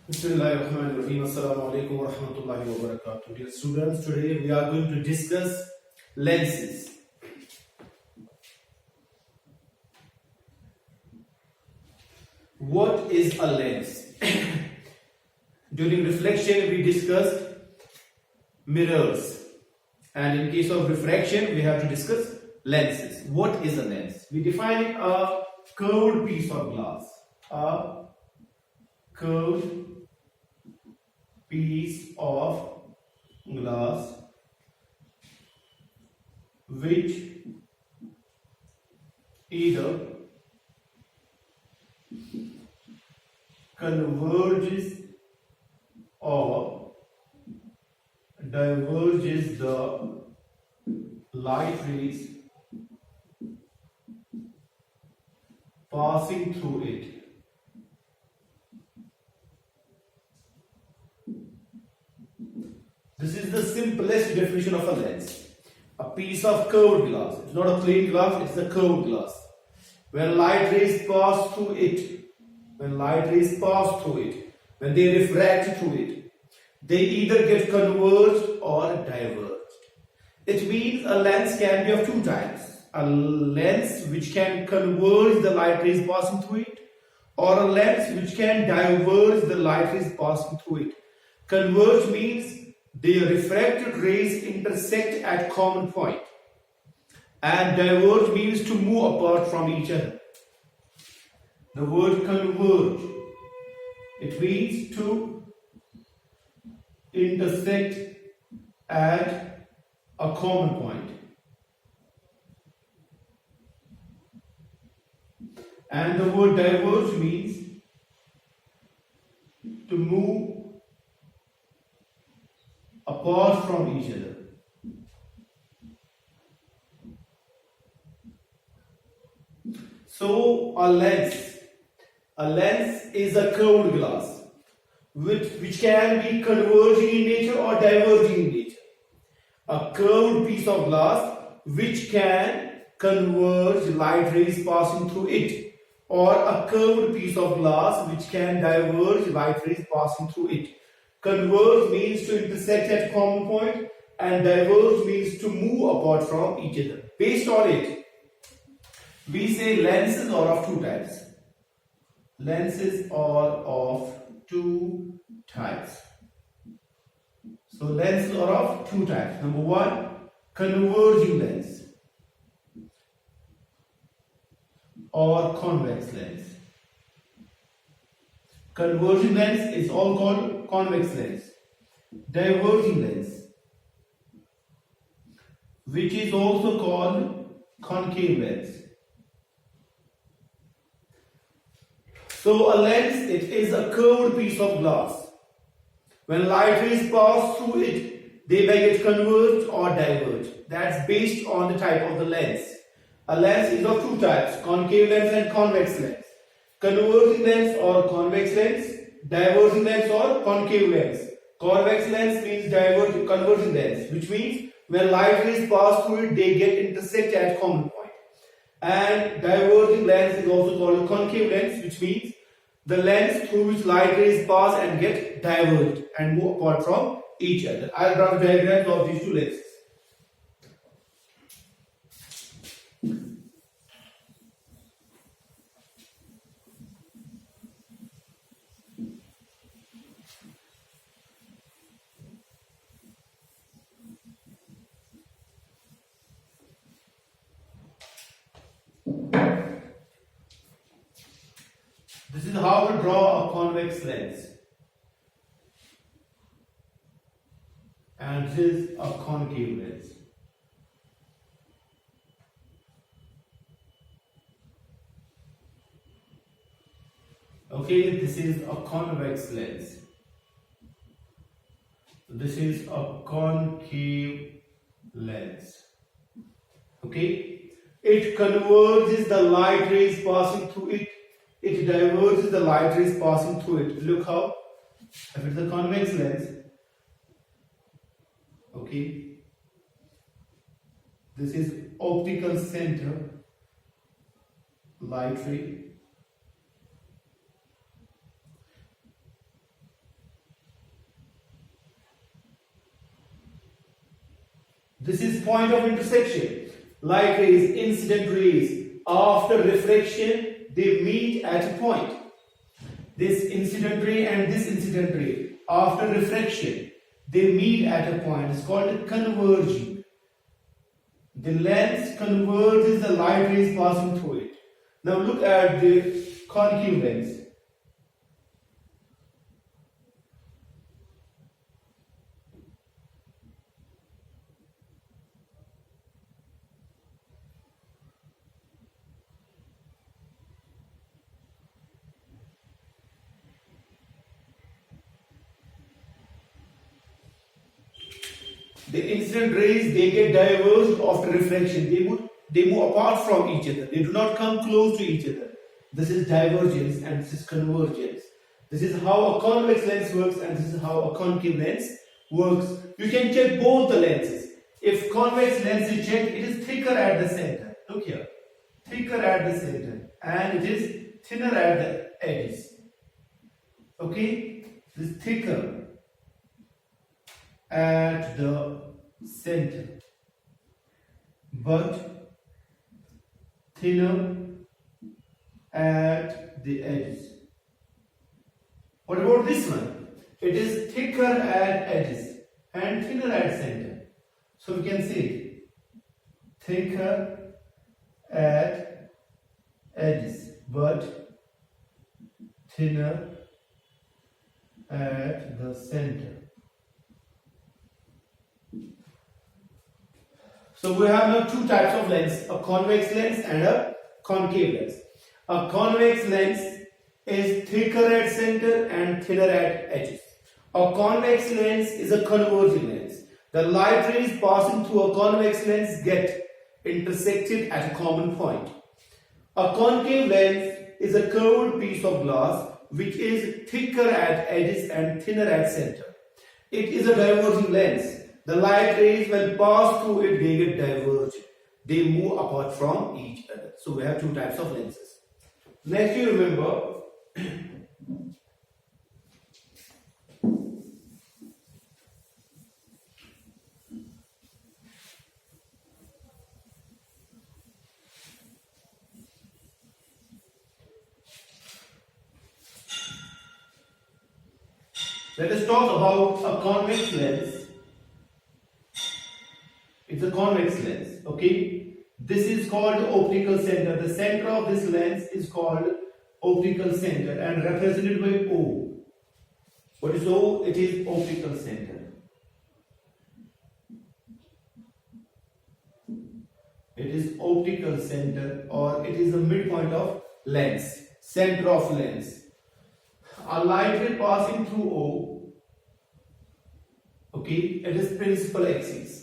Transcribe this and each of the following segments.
Bismillahirrahmanirrahim. Assalamu alaikum wa rahmatullahi wa barakatuh. Dear students, today we are going to discuss lenses. What is a lens? During reflection, we discussed mirrors, and in case of refraction, we have to discuss lenses. What is a lens? We define it a curved piece of glass. A curved piece of glass which either converges or diverges the light rays passing through it. This is the simplest definition of a lens. A piece of curved glass. It's not a plain glass, it's a curved glass. When light rays pass through it, when they refract through it, they either get converged or diverged. It means a lens can be of two types. A lens which can converge the light rays passing through it, or a lens which can diverge the light rays passing through it. Converge means the refracted rays intersect at common point, and diverge means to move apart from each other. The word converge, it means to intersect at a common point, and the word diverge means to move apart from each other. So a lens is a curved glass which can be converging in nature or diverging in nature. A curved piece of glass which can converge light rays passing through it, or a curved piece of glass which can diverge light rays passing through it. Converge means to intersect at common point, and diverge means to move apart from each other. Based on it, we say lenses are of two types. Lenses are of two types. So lenses are of two types. Number one, converging lens or convex lens. Converging lens is all called convex lens. Diverging lens, which is also called concave lens. So a lens, it is a curved piece of glass. When light rays pass through it, they may get converged or diverged. That's based on the type of the lens. A lens is of two types, concave lens and convex lens. Converging lens or convex lens, diverging lens or concave lens. Convex lens means converging lens, which means when light rays pass through it, they get intersect at common point. And diverging lens is also called concave lens, which means the lens through which light rays pass and get diverged and move apart from each other. I'll draw the diagrams of these two lenses. This is how to draw a convex lens, and this is a concave lens. Okay, this is a convex lens. This is a concave lens. Okay, it converges the light rays passing through it. It diverges the light rays passing through it. Look how, if it's a convex lens, okay, this is optical center light ray. This is point of intersection. Light rays, incident rays, after refraction, they meet at a point. This incident ray and this incident ray, after refraction, they meet at a point. It's called converging. The lens converges the light rays passing through it. Now look at the concave lens. The incident rays, they get diverged after refraction. They move apart from each other. They do not come close to each other. This is divergence and this is convergence. This is how a convex lens works and this is how a concave lens works. You can check both the lenses. If convex lens is checked, it is thicker at the center. Look here. Thicker at the center and it is thinner at the edges. Okay? This is thicker at the center but thinner at the edges. What about this one? It is thicker at edges and thinner at center. So we can say thicker at edges but thinner at the center. So we have now two types of lens, a convex lens and a concave lens. A convex lens is thicker at center and thinner at edges. A convex lens is a converging lens. The light rays passing through a convex lens get intersected at a common point. A concave lens is a curved piece of glass which is thicker at edges and thinner at center. It is a diverging lens. The light rays, when pass through it, they get diverged. They move apart from each other. So we have two types of lenses. Next, you remember let us talk about a convex lens. It's a convex lens, okay? This is called optical center. The center of this lens is called optical center and represented by O. What is O? It is optical center. It is optical center or it is the midpoint of lens, center of lens. A light ray passing through O, okay, it is principal axis.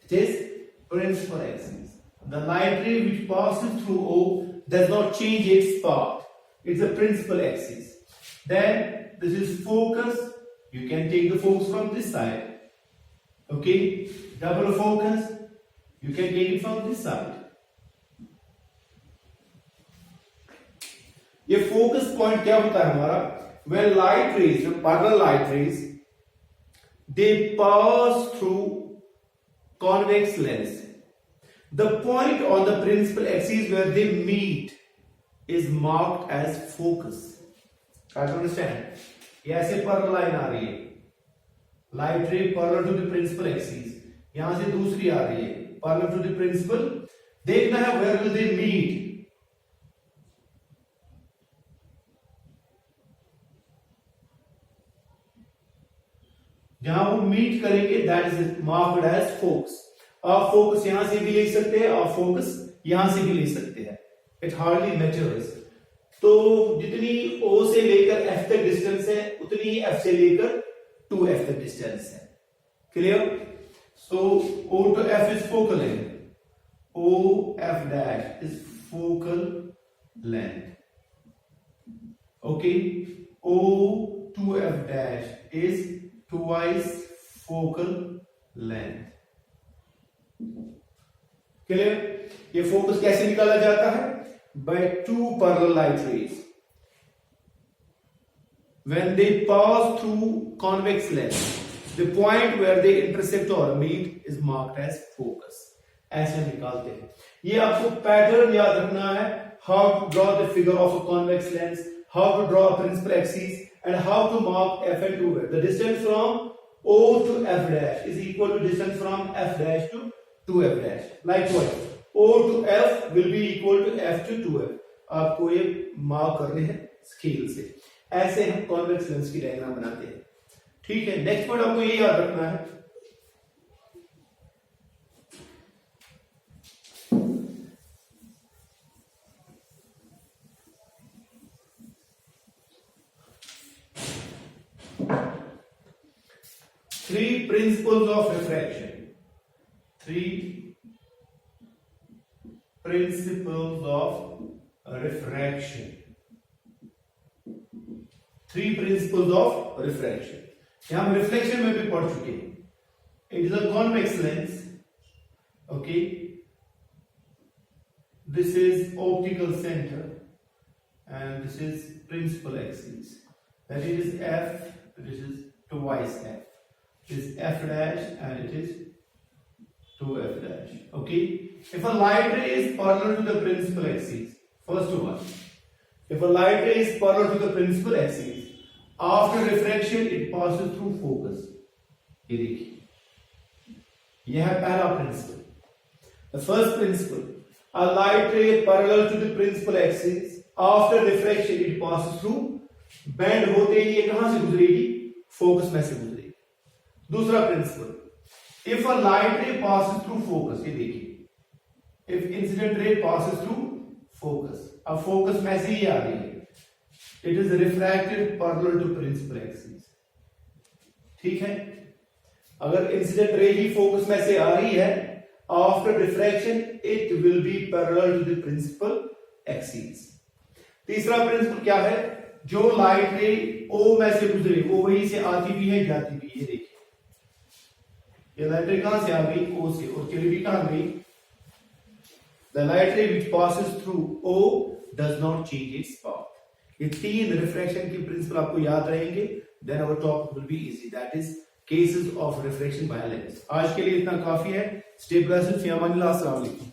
It is principal axis. The light ray which passes through O does not change its path. It's a principal axis. Then this is focus. You can take the focus from this side. Okay, double focus. You can take it from this side. ये focus point क्या होता है हमारा? When light rays, parallel light rays, they pass through convex lens. The point on the principal axis where they meet is marked as focus. Try to understand? ये ऐसे parallel line आ रही है. Light ray parallel to the principal axis. यहाँ से दूसरी आ रही है parallel to the principal. देखना है where will they meet. जहां वो मीट करेंगे that is marked as focus. आप फोकस यहां से भी ले सकते हैं और फोकस यहां से भी ले सकते हैं. It hardly matters. तो जितनी O से लेकर F तक डिस्टेंस है उतनी ही F से लेकर 2F तक डिस्टेंस है. Clear? So O to F is focal length. OF dash is focal length. Okay. O to F dash is twice focal length. Clear? ये फोकस कैसे निकाला जाता है? By two parallel light rays. When they pass through convex lens, The point where they intersect or meet is marked as focus. ऐसे निकालते हैं. ये आपको पैटर्न याद रखना है. How to draw the figure of a convex lens, how to draw a principal axis, and how to mark f and 2f. The distance from O to f dash is equal to distance from f dash to 2f dash. Likewise, O to f will be equal to f to 2f. आपको ये mark करने हैं scale से. ऐसे हम convex lens की diagram बनाते हैं. ठीक है. नेक्स्ट पॉइंट आपको ये याद रखना है. Three principles of refraction. Three principles of refraction. Three principles of refraction. यहां हम रिफ्लेक्शन में भी पढ़ चुके हैं. It is a convex lens. Okay. This is optical center, and this is principal axis. That is f. This is twice f. It is f dash and it is 2f dash. Okay. If a light ray is parallel to the principal axis, first one. If a light ray is parallel to the principal axis, after refraction it passes through focus. ये देखिए. यह है पहला principle. The first principle. A light ray parallel to the principal axis, after refraction it passes through. Bend होते ही ये कहां से गुजरेगी? Focus में से गुजरेगी. दूसरा principle. If a light ray passes through focus, ये देखिए, if incident ray passes through focus, अब फोकस में से ही आ रही है, it is refracted parallel to principal axis. ठीक है. अगर इंसिडेंट रे ही फोकस में से आ रही है, after refraction it will be parallel to the principal axis. तीसरा प्रिंसिपल क्या है? जो लाइट रे ओ में से गुजरे, वो वहीं से आती भी है जाती भी. ये देखिए, ये लाइट रे कहां से आ गई? O से. और चली भी कहां गई? The light ray which passes through O does not change its path. ये तीन रिफ्रैक्शन की प्रिंसिपल आपको याद रहेंगे. Then our topic will be easy. That is cases of refraction by a lens. आज के लिए इतना काफी है. Stay blessed. Fi amanillah. Assalamu alaikum.